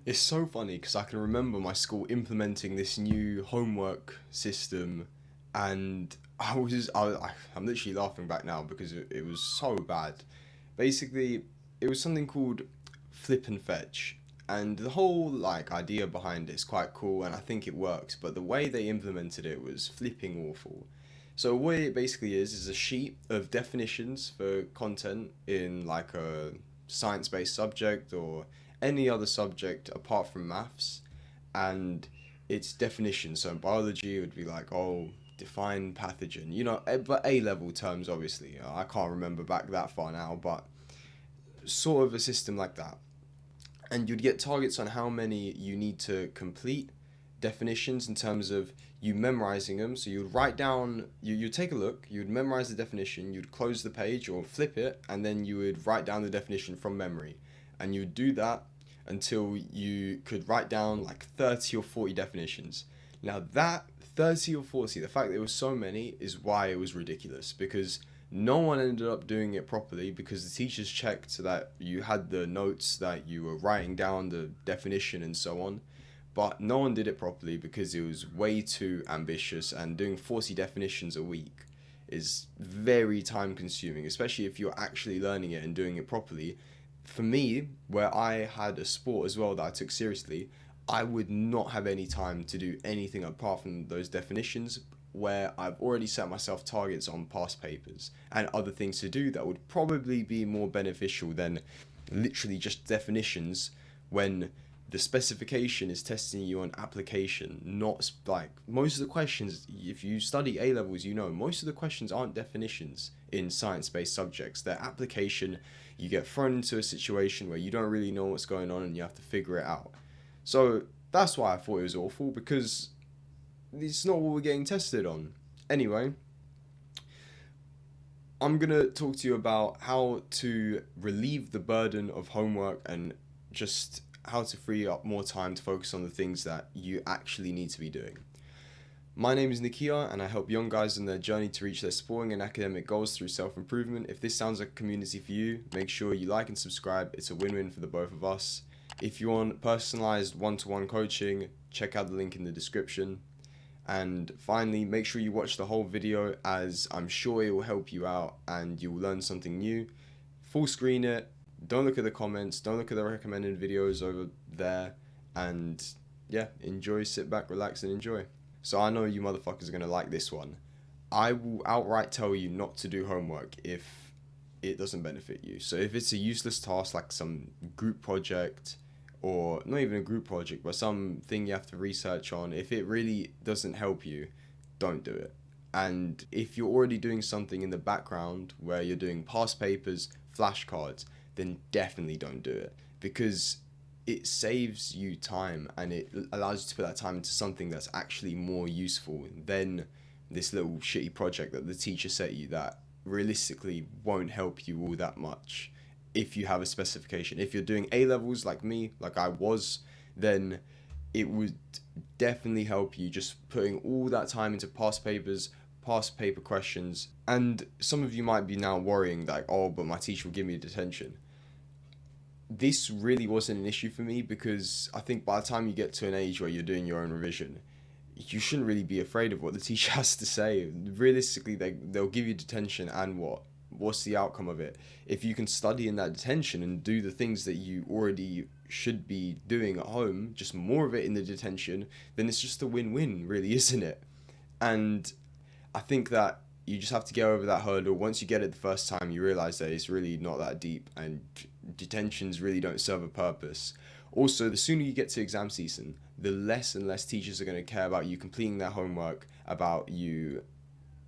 It's so funny because I can remember my school implementing this new homework system, and I'm literally laughing back now because it was so bad. Basically, it was something called flip and fetch, and the whole like idea behind it is quite cool, and I think it works. But the way they implemented it was flipping awful. So what it basically is a sheet of definitions for content in like a science-based subject or any other subject apart from maths, and its definition. So in biology, it would be like, oh, define pathogen. But A level terms, obviously. I can't remember back that far now, but sort of a system like that. And you'd get targets on how many you need to complete definitions in terms of you memorizing them. So you'd write down, you'd take a look, you'd memorize the definition, you'd close the page or flip it, and then you would write down the definition from memory. And you'd do that until you could write down like 30 or 40 definitions. Now, that 30 or 40, the fact that there was so many, is why it was ridiculous because no one ended up doing it properly because the teachers checked that you had the notes, that you were writing down the definition and so on, but no one did it properly because it was way too ambitious, and doing 40 definitions a week is very time consuming, especially if you're actually learning it and doing it properly. For me, where I had a sport as well that I took seriously, I would not have any time to do anything apart from those definitions, where I've already set myself targets on past papers and other things to do that would probably be more beneficial than literally just definitions, when the specification is testing you on application, not like most of the questions. If you study A levels, most of the questions aren't definitions in science based subjects. They're application. You get thrown into a situation where you don't really know what's going on and you have to figure it out. So that's why I thought it was awful, because it's not what we're getting tested on. Anyway, I'm going to talk to you about how to relieve the burden of homework and just how to free up more time to focus on the things that you actually need to be doing. My name is Nikia, and I help young guys on their journey to reach their sporting and academic goals through self-improvement. If this sounds like a community for you, make sure you like and subscribe. It's a win-win for the both of us. If you want personalized one-to-one coaching, check out the link in the description. And finally, make sure you watch the whole video, as I'm sure it will help you out and you will learn something new. Full screen it. Don't look at the comments. Don't look at the recommended videos over there. And yeah, enjoy, sit back, relax, and enjoy. So I know you motherfuckers are going to like this one. I will outright tell you not to do homework if it doesn't benefit you. So if it's a useless task like some group project, or not even a group project, but something you have to research on, if it really doesn't help you, don't do it. And if you're already doing something in the background where you're doing past papers, flashcards, then definitely don't do it, because it saves you time and it allows you to put that time into something that's actually more useful than this little shitty project that the teacher set you that realistically won't help you all that much. If you have a specification, if you're doing A levels like me, like I was, then it would definitely help you just putting all that time into past papers, past paper questions. And some of you might be now worrying like, oh, but my teacher will give me detention. This really wasn't an issue for me, because I think by the time you get to an age where you're doing your own revision, you shouldn't really be afraid of what the teacher has to say. Realistically, they'll give you detention, and what's the outcome of it? If you can study in that detention and do the things that you already should be doing at home, just more of it in the detention, then it's just a win-win, really, isn't it? And I think that you just have to get over that hurdle. Once you get it the first time, you realize that it's really not that deep, and detentions really don't serve a purpose. Also, the sooner you get to exam season, the less and less teachers are going to care about you completing their homework, about you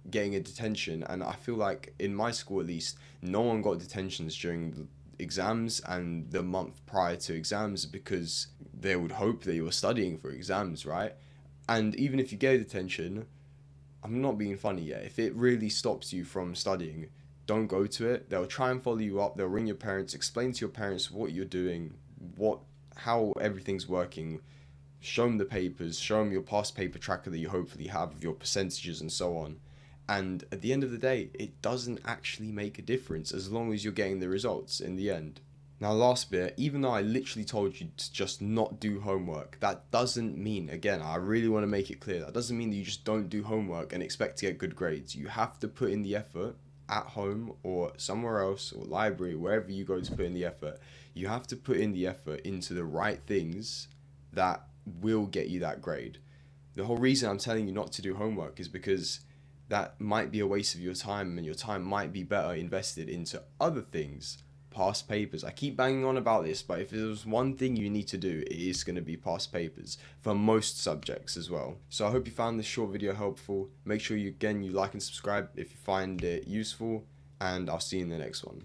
getting a detention. And I feel like in my school, at least, no one got detentions during the exams and the month prior to exams, because they would hope that you were studying for exams, right? And even if you get a detention, I'm not being funny yet, if it really stops you from studying, don't go to it. They'll try and follow you up. They'll ring your parents, explain to your parents what you're doing, how everything's working. Show them the papers, show them your past paper tracker that you hopefully have with your percentages and so on. And at the end of the day, it doesn't actually make a difference as long as you're getting the results in the end. Now, last bit, even though I literally told you to just not do homework, that doesn't mean, again, I really want to make it clear, that doesn't mean that you just don't do homework and expect to get good grades. You have to put in the effort at home or somewhere else, or library, wherever you go to put in the effort. You have to put in the effort into the right things that will get you that grade. The whole reason I'm telling you not to do homework is because that might be a waste of your time, and your time might be better invested into other things. Past papers. I keep banging on about this, but if there's one thing you need to do, it is going to be past papers for most subjects as well. So I hope you found this short video helpful. Make sure you like and subscribe if you find it useful, and I'll see you in the next one.